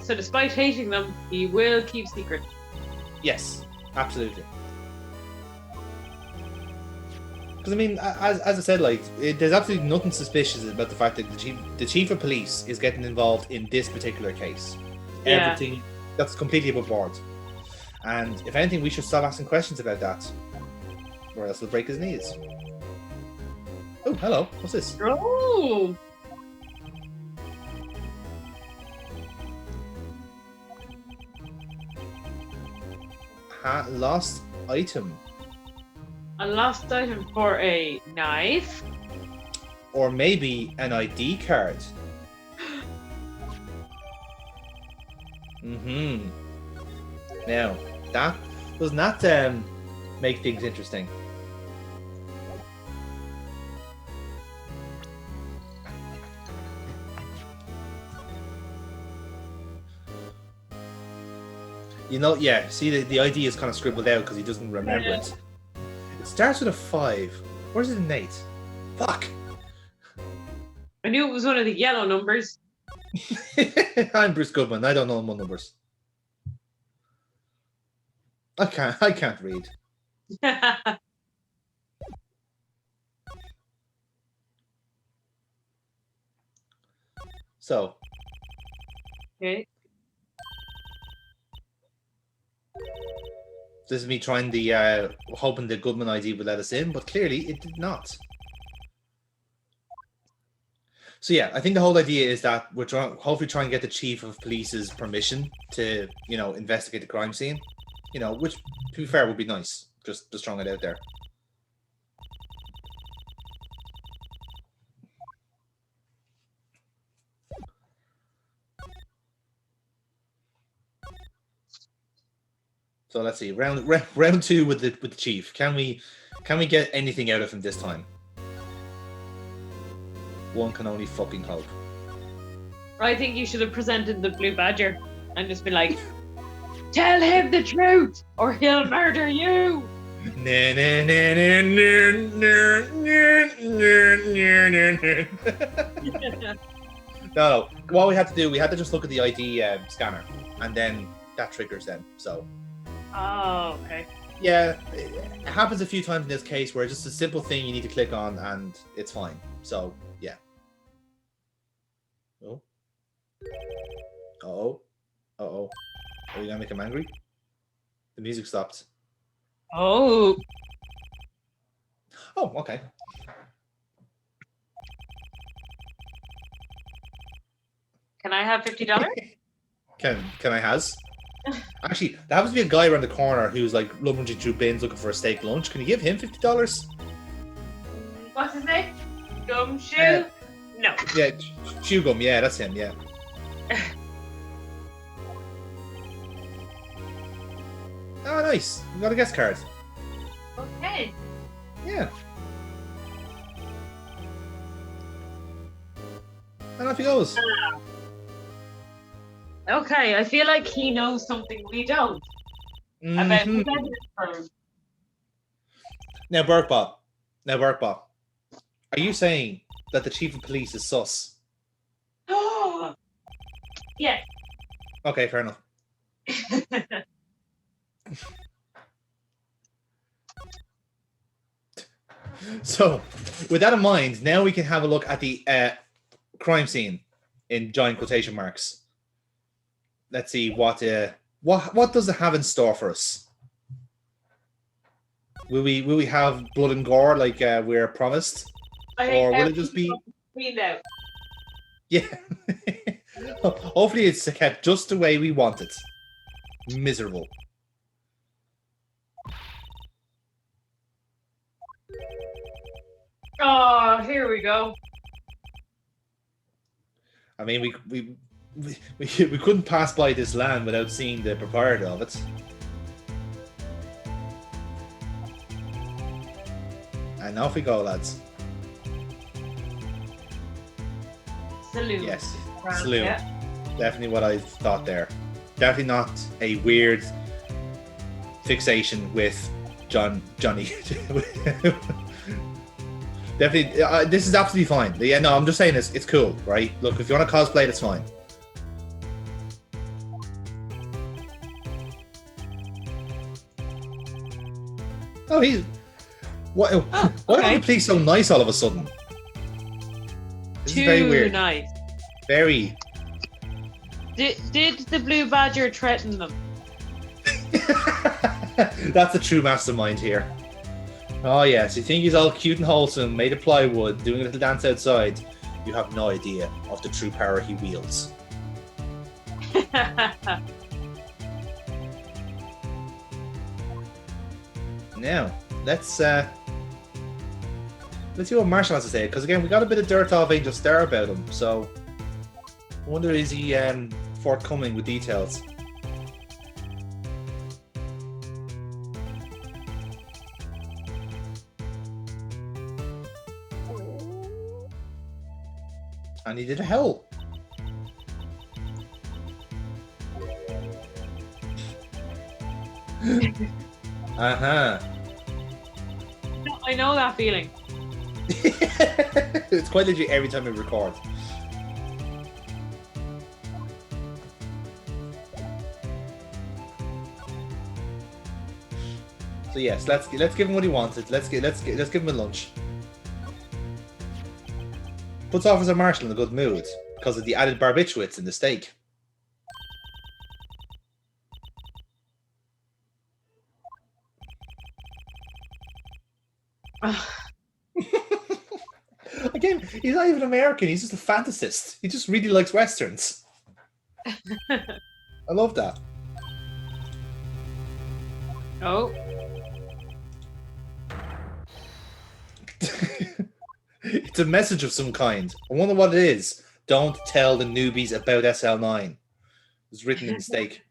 So despite hating them, he will keep secret. Yes, absolutely. Because I mean, as I said, like there's absolutely nothing suspicious about the fact that the chief of police is getting involved in this particular case. Yeah. Everything that's completely above board. And if anything, we should stop asking questions about that, or else he'll break his knees. Oh, hello. What's this? Oh. Lost item. A lost item for a knife. Or maybe an ID card. Now, that does not make things interesting. You know, yeah, see, the ID is kind of scribbled out because he doesn't remember it. It starts with a 5. Where's it an 8? Fuck! I knew it was one of the yellow numbers. I'm Bruce Goodman. I don't know my numbers. I can't read. So. Okay. This is me trying the hoping the Goodman ID would let us in, but clearly it did not. So yeah, I think the whole idea is that we're hopefully trying to get the chief of police's permission to, investigate the crime scene. Which, to be fair, would be nice. Just throwing it out there. So let's see, round 2 with the chief. Can we get anything out of him this time? One can only fucking hope. I think you should have presented the blue badger and just been like, "Tell him the truth, or he'll murder you." No. What we had to do, we had to just look at the ID scanner, and then that triggers them. So. Oh, okay. Yeah, it happens a few times in this case where it's just a simple thing you need to click on and it's fine. So, yeah. Oh. Uh-oh. Uh-oh. Are you gonna make him angry? The music stopped. Oh. Oh, okay. Can I have $50? Can I has? Actually, there happens to be a guy around the corner who's like rummaging through bins looking for a steak lunch. Can you give him $50? What's his name? Gumshoe? No. Yeah, Chew Gum. Yeah, that's him. Yeah. Oh, nice. You got a guest card. Okay. Yeah. And off he goes. Okay, I feel like he knows something we don't. About his firm. Now, Burkbot, are you saying that the chief of police is sus? Yes. Okay, fair enough. So, with that in mind, now we can have a look at the crime scene in giant quotation marks. Let's see what does it have in store for us. Will we have blood and gore like we're promised, or will it just be cleaned out? Yeah. Hopefully it's kept just the way we want it. Miserable. Oh, here we go. I mean, we couldn't pass by this land without seeing the proprietor of it. And off we go, lads. Saloon. Yes, Right, saloon. yeah. Definitely what I thought there. Definitely not a weird fixation with Johnny. Definitely, this is absolutely fine. Yeah, no, I'm just saying it's cool, right? Look, if you want to cosplay, that's fine. no, he's what? Why are the police so nice all of a sudden? This is very weird. Nice. Very. Did the blue badger threaten them? That's a true mastermind here. Oh yes, you think he's all cute and wholesome, made of plywood, doing a little dance outside. You have no idea of the true power he wields. Now, let's see what Marshall has to say, because again, we got a bit of dirt off Angel Star about him, so I wonder is he forthcoming with details. And he did a hell. Uh-huh. I know that feeling. It's quite legit every time we record. So yes, let's give him what he wanted. Let's give him a lunch. Puts Officer Marshall in a good mood because of the added barbiturates in the steak. Again, he's not even American. He's just a fantasist. He just really likes westerns. I love that. Oh. It's a message of some kind. I wonder what it is. Don't tell the newbies about SL9. It's written in the steak.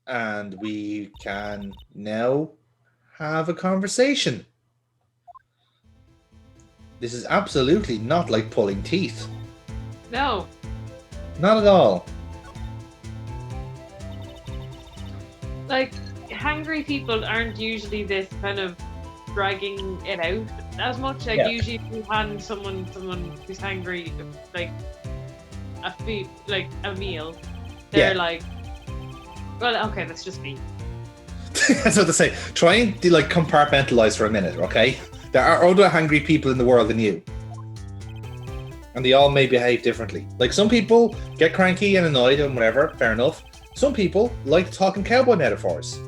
And we can now have a conversation. This is absolutely not like pulling teeth. No. Not at all. Like, hangry people aren't usually this kind of dragging it out as much. Like, usually if you hand someone who's hangry, like, a meal, they're like, well, okay, that's just me. That's what to say. Try and compartmentalize for a minute, okay? There are other hungry people in the world than you. And they all may behave differently. Like, some people get cranky and annoyed and whatever, fair enough. Some people like talking cowboy metaphors.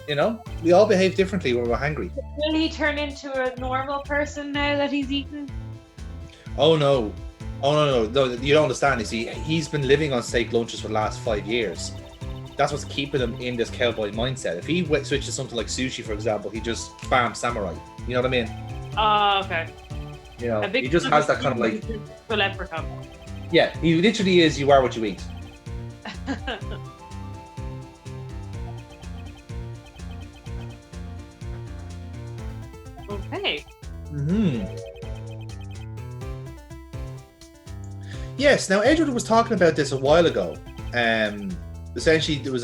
You know? We all behave differently when we're hungry. Will he turn into a normal person now that he's eaten? Oh no. No, you don't understand. You see, he's been living on steak lunches for the last 5 years. That's what's keeping him in this cowboy mindset. If he switches to something like sushi, for example, he just bam, samurai. You know what I mean? Oh, okay. You know, he just has that kind of like the leprechaun. Yeah, he literally is. You are what you eat. Okay. Yes. Now, Edward was talking about this a while ago. Essentially, there was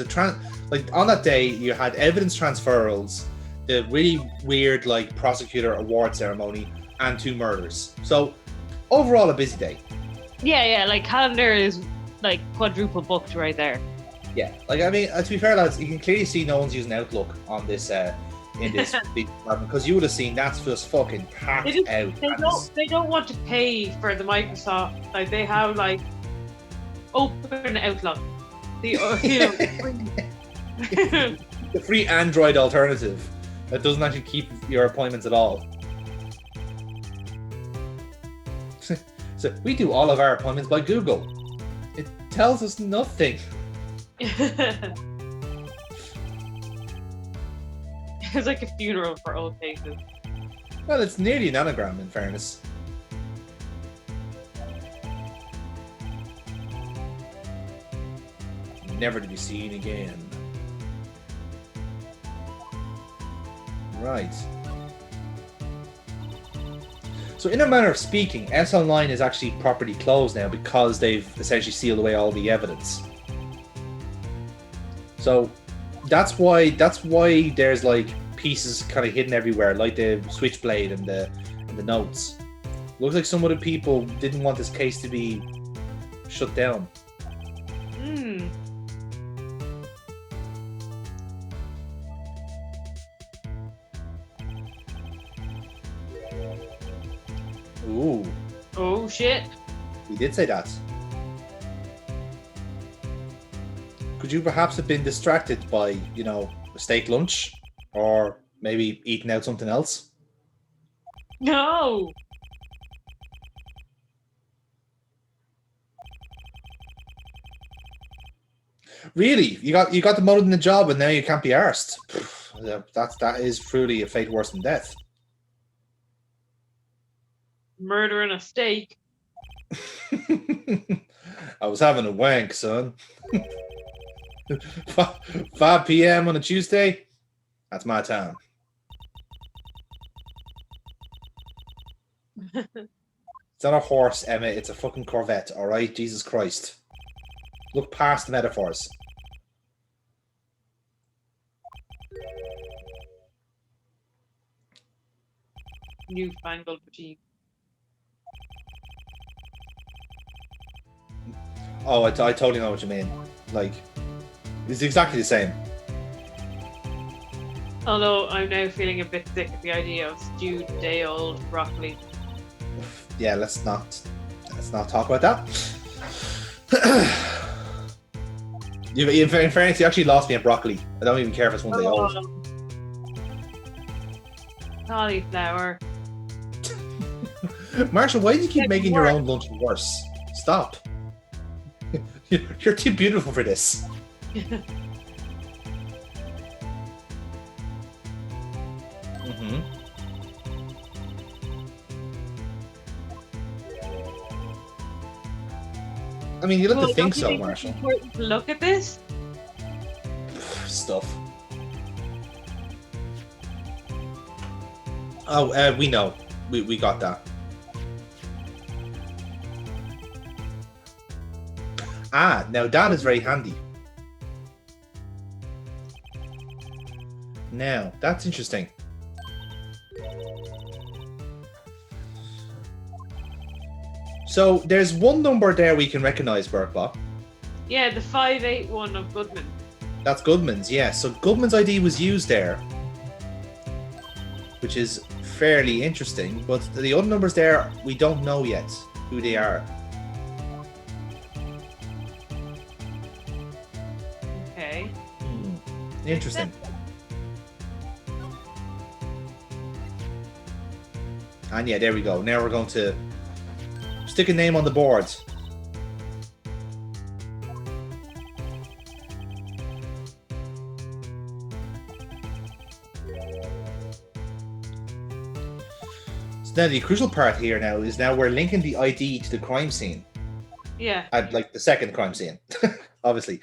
on that day you had evidence transferals, the really weird prosecutor award ceremony, and 2 murders. So overall, a busy day. Yeah. Like, calendar is quadruple booked right there. Yeah. I mean, to be fair, lads, you can clearly see no one's using Outlook on this in this big department, because you would have seen that's just fucking packed out. They don't want to pay for the Microsoft. Like, they have open Outlook. The the free Android alternative that doesn't actually keep your appointments at all. So we do all of our appointments by Google. It tells us nothing. It's like a funeral for old cases. Well, it's nearly an anagram, in fairness. Never to be seen again. Right. So in a manner of speaking, SL9 is actually properly closed now because they've essentially sealed away all the evidence. So that's why there's pieces kind of hidden everywhere, like the switchblade and the notes. Looks like some of the people didn't want this case to be shut down. Hmm. Ooh, Oh shit. he did say that. Could you perhaps have been distracted by, a steak lunch? Or maybe eating out something else? No. Really? You got demoted in the job and now you can't be arsed. That is truly a fate worse than death. Murdering a steak. I was having a wank, son. 5 p.m. on a Tuesday? That's my time. It's not a horse, Emma. It's a fucking Corvette, all right? Jesus Christ. Look past the metaphors. Newfangled machine. Oh, I totally know what you mean. Like, it's exactly the same. Although I'm now feeling a bit sick of the idea of stewed day-old broccoli. Yeah, let's not talk about that. In fairness, you actually lost me at broccoli. I don't even care if it's one day old. Cauliflower. Marshall, why do you keep making your own lunch worse? Stop. You're too beautiful for this. Mm-hmm. I mean, you like to think so, Marshall. It's important to look at this. Stuff. Oh, we know. We got that. Ah, now that is very handy. Now, that's interesting. So, there's one number there we can recognize, Burkbot. Yeah, the 581 of Goodman. That's Goodman's, yeah. So, Goodman's ID was used there, which is fairly interesting. But the other numbers there, we don't know yet who they are. Okay. Interesting. And yeah, there we go. Now we're going to stick a name on the board. So now the crucial part here now is we're linking the ID to the crime scene. Yeah. Like the second crime scene, obviously.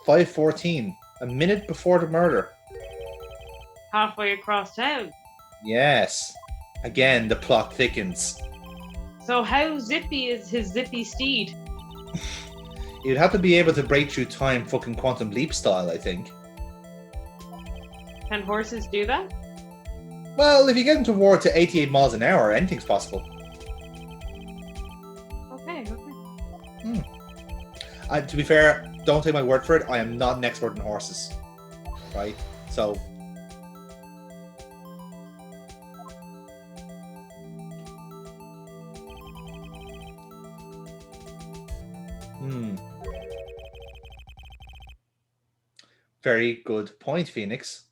5:14, a minute before the murder. Halfway across town. Yes. Again, the plot thickens. So how zippy is his zippy steed? You'd have to be able to break through time fucking quantum leap style, I think. Can horses do that? Well, if you get into war to 88 miles an hour, anything's possible. Okay. To be fair, don't take my word for it. I am not an expert in horses. Right? So... Very good point, Phoenix.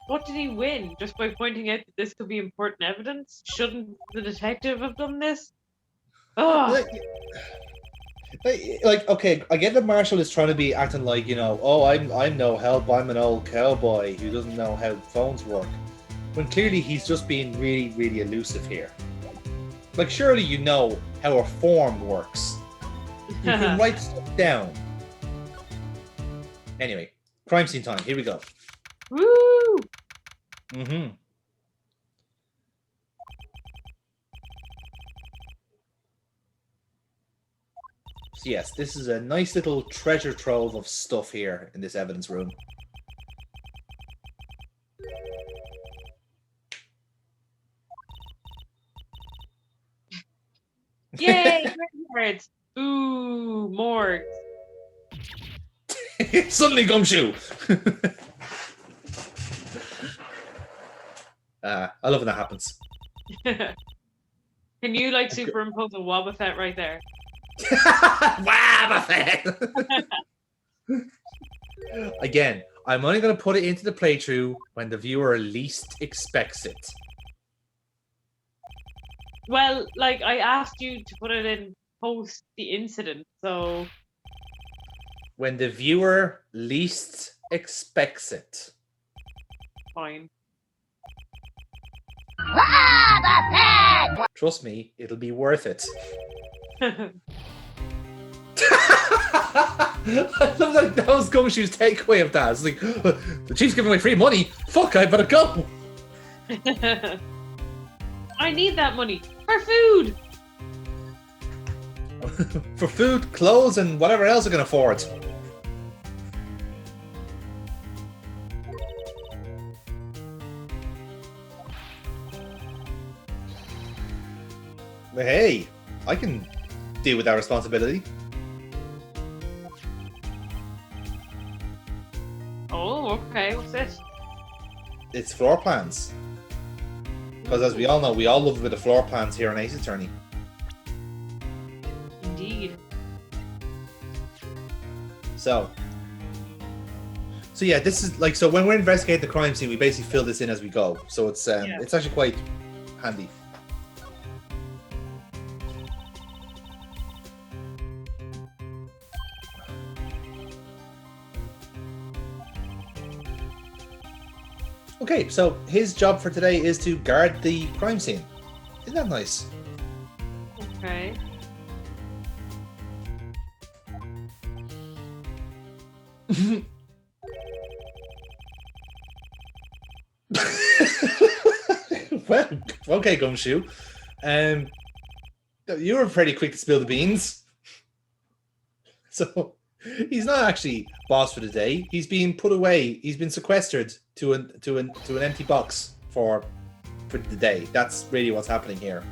What did he win? Just by pointing out that this could be important evidence? Shouldn't the detective have done this? Ugh. Like, okay, I get that Marshall is trying to be acting like, oh, I'm no help, I'm an old cowboy who doesn't know how phones work. When clearly he's just being really, really elusive here. Like, surely you know how a form works. You can write stuff down. Anyway, crime scene time. Here we go. Woo! Mm-hmm. So yes, this is a nice little treasure trove of stuff here in this evidence room. Yay! Graveyards. Ooh, morgues. Suddenly Gumshoe. I love when that happens. Can you like superimpose a Wobbuffet right there? Wobbuffet! Again, I'm only going to put it into the playthrough when the viewer least expects it. Well, like I asked you to put it in post the incident, so When the viewer least expects it. fine. Trust me, it'll be worth it. I love that was Gumshoe's takeaway of that. It's like, the Chief's giving away free money. Fuck, I better go. I need that money for food. For food, clothes, and whatever else I can afford. But hey, I can deal with that responsibility. Oh, okay. What's this? It's floor plans. Because as we all know, we all love a bit of floor plans here on Ace Attorney. Indeed. So yeah, this is like, so when we're investigating the crime scene, we basically fill this in as we go. So it's actually quite handy. Okay, so his job for today is to guard the crime scene. Isn't that nice? Okay. Well, okay, Gumshoe. You were pretty quick to spill the beans. So he's not actually boss for the day. He's being put away. He's been sequestered to an empty box for the day. That's really what's happening here.